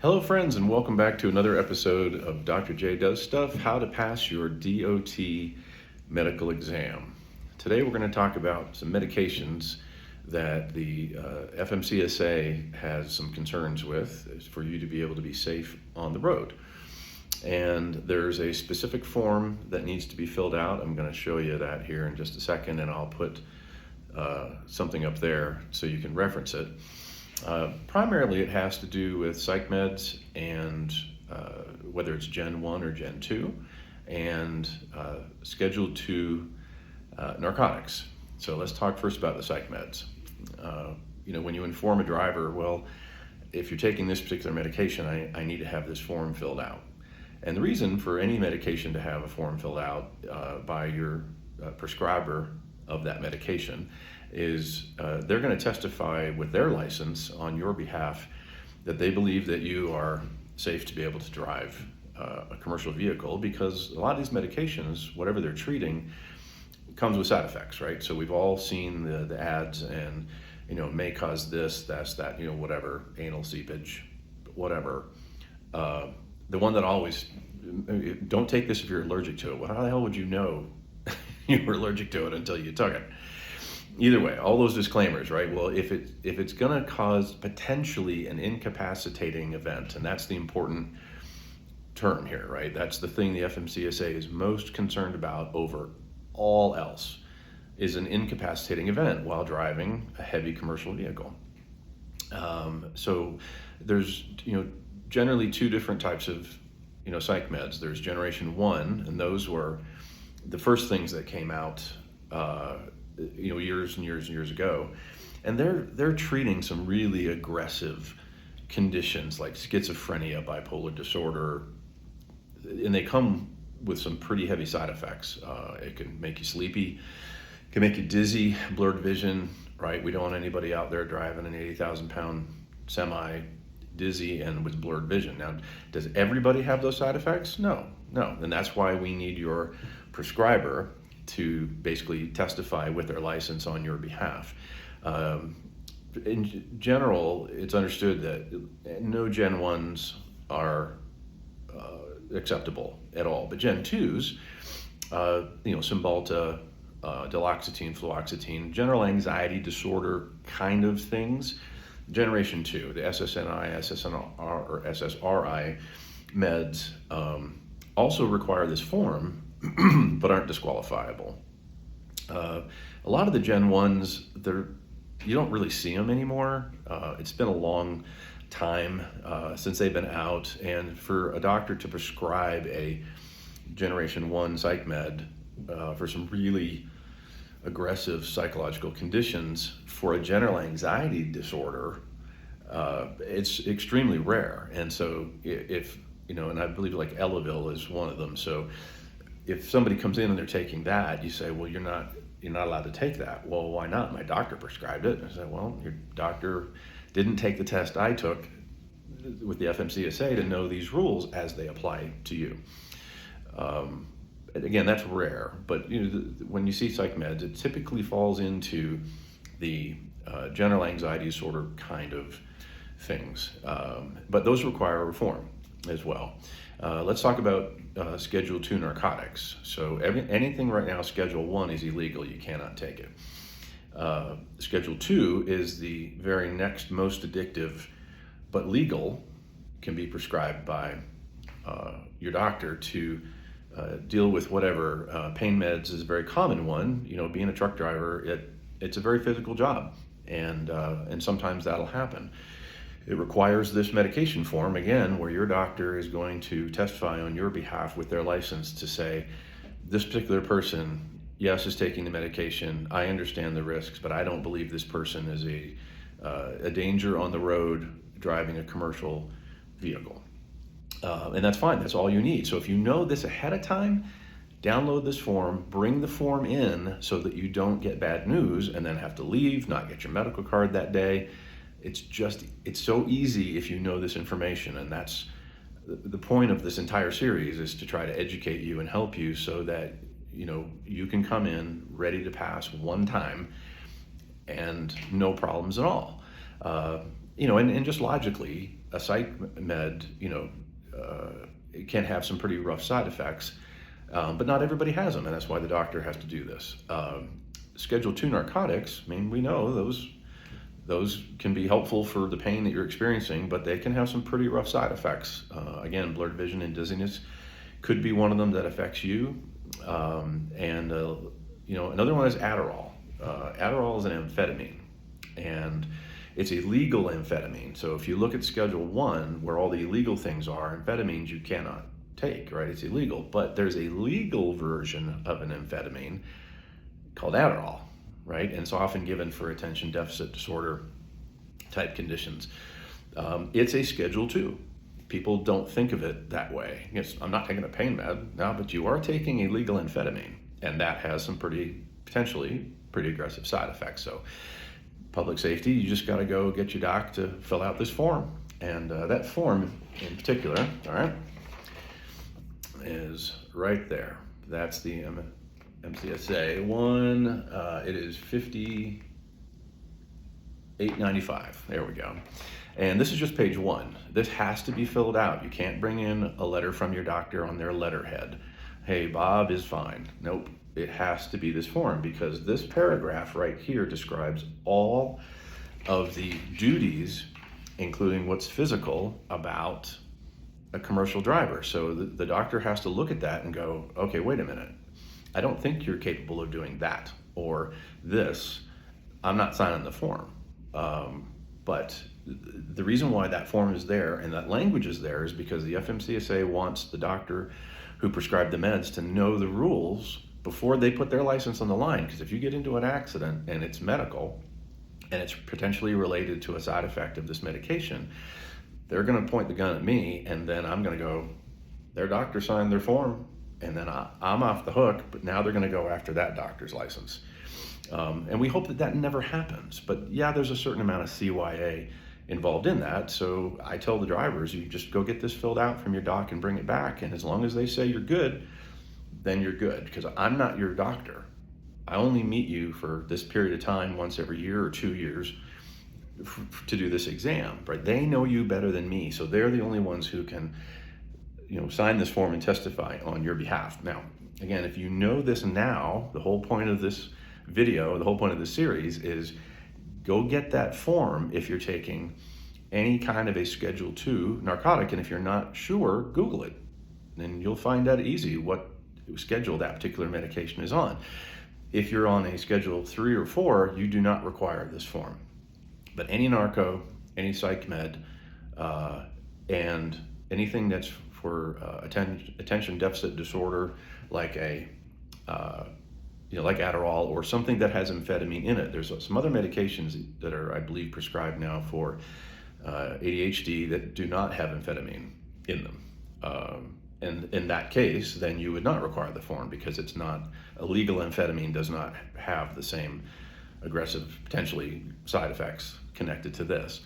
Hello, friends, and welcome back to another episode of Dr. J Does Stuff, how to pass your DOT medical exam. Today we're going to talk about some medications that the FMCSA has some concerns with for you to be able to be safe on the road. And there's a specific form that needs to be filled out. I'm going to show you that here in just a second, and I'll put something up there so you can reference it. Primarily it has to do with psych meds and whether it's Gen 1 or Gen 2 and Schedule 2 narcotics. So let's talk first about the psych meds. When you inform a driver, well, if you're taking this particular medication, I need to have this form filled out. And the reason for any medication to have a form filled out by your prescriber of that medication is they're going to testify with their license on your behalf that they believe that you are safe to be able to drive a commercial vehicle, because a lot of these medications, whatever they're treating, comes with side effects, right? So we've all seen the ads and, may cause this, that's that, whatever, anal seepage, whatever. The one that always, don't take this if you're allergic to it. Well, how the hell would you know you were allergic to it until you took it? Either way, all those disclaimers, right? Well, if it's going to cause potentially an incapacitating event, and that's the important term here, right? That's the thing the FMCSA is most concerned about over all else, is an incapacitating event while driving a heavy commercial vehicle. So there's, generally two different types of, psych meds. There's Generation 1, and those were the first things that came out, years and years and years ago, and they're treating some really aggressive conditions like schizophrenia, bipolar disorder, and they come with some pretty heavy side effects. It can make you sleepy, can make you dizzy, blurred vision, right? We don't want anybody out there driving an 80,000-pound semi dizzy and with blurred vision. Now, does everybody have those side effects? No. And that's why we need your prescriber to basically testify with their license on your behalf. In general, it's understood that no Gen 1s are acceptable at all, but Gen 2s, Cymbalta, duloxetine, fluoxetine, general anxiety disorder kind of things. Generation 2, the SSNI, SSNR, or SSRI meds also require this form but aren't disqualifiable. A lot of the Gen 1s, you don't really see them anymore. It's been a long time since they've been out, and for a doctor to prescribe a Generation 1 psych med for some really aggressive psychological conditions for a general anxiety disorder, it's extremely rare. And so if, and I believe like Elavil is one of them. So if somebody comes in and they're taking that, you say, well, you're not allowed to take that. Well, why not? My doctor prescribed it. I said, well, your doctor didn't take the test I took with the FMCSA to know these rules as they apply to you. Again, that's rare, but when you see psych meds, it typically falls into the general anxiety disorder kind of things, but those require a reform as well. Let's talk about Schedule 2 narcotics. So anything right now, Schedule 1 is illegal. You cannot take it. Schedule 2 is the very next most addictive, but legal, can be prescribed by your doctor to deal with whatever. Pain meds is a very common one. Being a truck driver, it's a very physical job, and sometimes that'll happen. It requires this medication form, again, where your doctor is going to testify on your behalf with their license to say, this particular person, yes, is taking the medication. I understand the risks, but I don't believe this person is a danger on the road driving a commercial vehicle. And that's fine. That's all you need. So if you know this ahead of time, download this form, bring the form in so that you don't get bad news and then have to leave, not get your medical card that day. It's so easy if you know this information, and that's the point of this entire series, is to try to educate you and help you so that you can come in ready to pass one time and no problems at all. and just logically, a psych med, it can have some pretty rough side effects, but not everybody has them, and that's why the doctor has to do this. Schedule 2 narcotics, I mean, we know those can be helpful for the pain that you're experiencing, but they can have some pretty rough side effects. Again, blurred vision and dizziness could be one of them that affects you. Another one is Adderall. Adderall is an amphetamine, and it's a legal amphetamine. So if you look at Schedule 1, where all the illegal things are, amphetamines you cannot take, right? It's illegal. But there's a legal version of an amphetamine called Adderall, right? And it's often given for attention deficit disorder type conditions. It's a Schedule 2. People don't think of it that way. Yes, I'm not taking a pain med now, but you are taking a legal amphetamine, and that has some potentially pretty aggressive side effects. So public safety, you just got to go get your doc to fill out this form. And that form in particular, all right, is right there. That's the MCSA one. It is 5895. There we go. And this is just page 1. This has to be filled out. You can't bring in a letter from your doctor on their letterhead. Hey, Bob is fine. Nope. It has to be this form, because this paragraph right here describes all of the duties, including what's physical, about a commercial driver. So the doctor has to look at that and go, okay, wait a minute. I don't think you're capable of doing that or this. I'm not signing the form. But the reason why that form is there and that language is there is because the FMCSA wants the doctor who prescribed the meds to know the rules before they put their license on the line. Because if you get into an accident and it's medical and it's potentially related to a side effect of this medication, they're going to point the gun at me, and then I'm going to go, their doctor signed their form, and then I'm off the hook, but now they're going to go after that doctor's license. And we hope that never happens. But yeah, there's a certain amount of CYA involved in that. So I tell the drivers, you just go get this filled out from your doc and bring it back. And as long as they say you're good, then you're good. Because I'm not your doctor. I only meet you for this period of time once every year or 2 years to do this exam, right? They know you better than me. So they're the only ones who can, sign this form and testify on your behalf. Now, again, if you know this now, the whole point of this video, the whole point of the series is go get that form if you're taking any kind of a Schedule 2 narcotic, and if you're not sure, Google it, and you'll find out easy what schedule that particular medication is on. If you're on a Schedule 3 or 4, you do not require this form. But any narco, any psych med, and anything that's for attention deficit disorder, like like Adderall or something that has amphetamine in it. There's some other medications that are, I believe, prescribed now for ADHD that do not have amphetamine in them. And in that case, then you would not require the form, because it's not, illegal amphetamine does not have the same aggressive, potentially, side effects connected to this.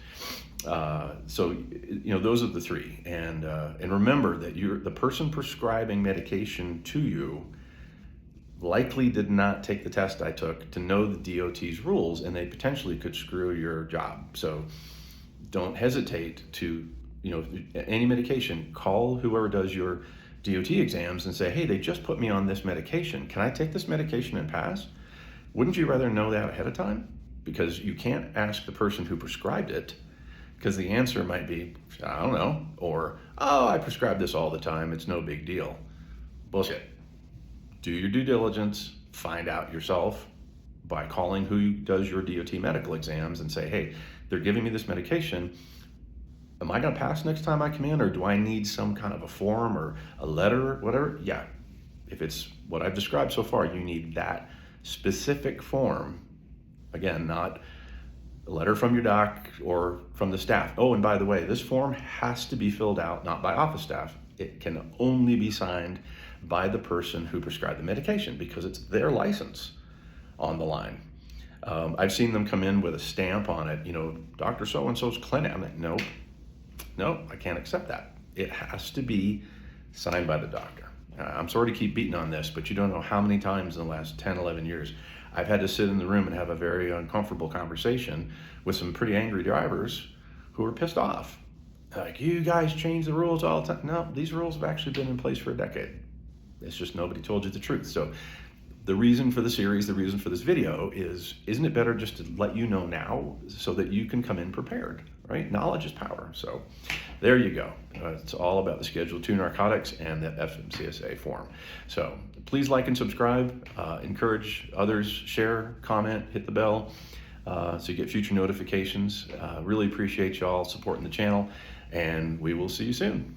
So those are the three. And remember that the person prescribing medication to you likely did not take the test I took to know the DOT's rules, and they potentially could screw your job. So don't hesitate to, any medication, call whoever does your DOT exams and say, hey, they just put me on this medication. Can I take this medication and pass? Wouldn't you rather know that ahead of time? Because you can't ask the person who prescribed it, because the answer might be, I don't know, or, oh, I prescribe this all the time, it's no big deal. Bullshit. Do your due diligence, find out yourself by calling who does your DOT medical exams and say, hey, they're giving me this medication. Am I going to pass next time I come in, or do I need some kind of a form or a letter, whatever? Yeah. If it's what I've described so far, you need that specific form. Again, not a letter from your doc or from the staff. Oh, and by the way, this form has to be filled out not by office staff. It can only be signed by the person who prescribed the medication, because it's their license on the line. I've seen them come in with a stamp on it, Dr. So-and-so's clinic. I'm like, nope, I can't accept that. It has to be signed by the doctor. I'm sorry to keep beating on this, but you don't know how many times in the last 10, 11 years I've had to sit in the room and have a very uncomfortable conversation with some pretty angry drivers who are pissed off. Like, you guys change the rules all the time. No, these rules have actually been in place for a decade. It's just nobody told you the truth. So the reason for the series, the reason for this video is, isn't it better just to let you know now so that you can come in prepared, right? Knowledge is power. So there you go. It's all about the Schedule II narcotics and the FMCSA form. So please like and subscribe, encourage others, share, comment, hit the bell so you get future notifications. Really appreciate y'all supporting the channel, and we will see you soon.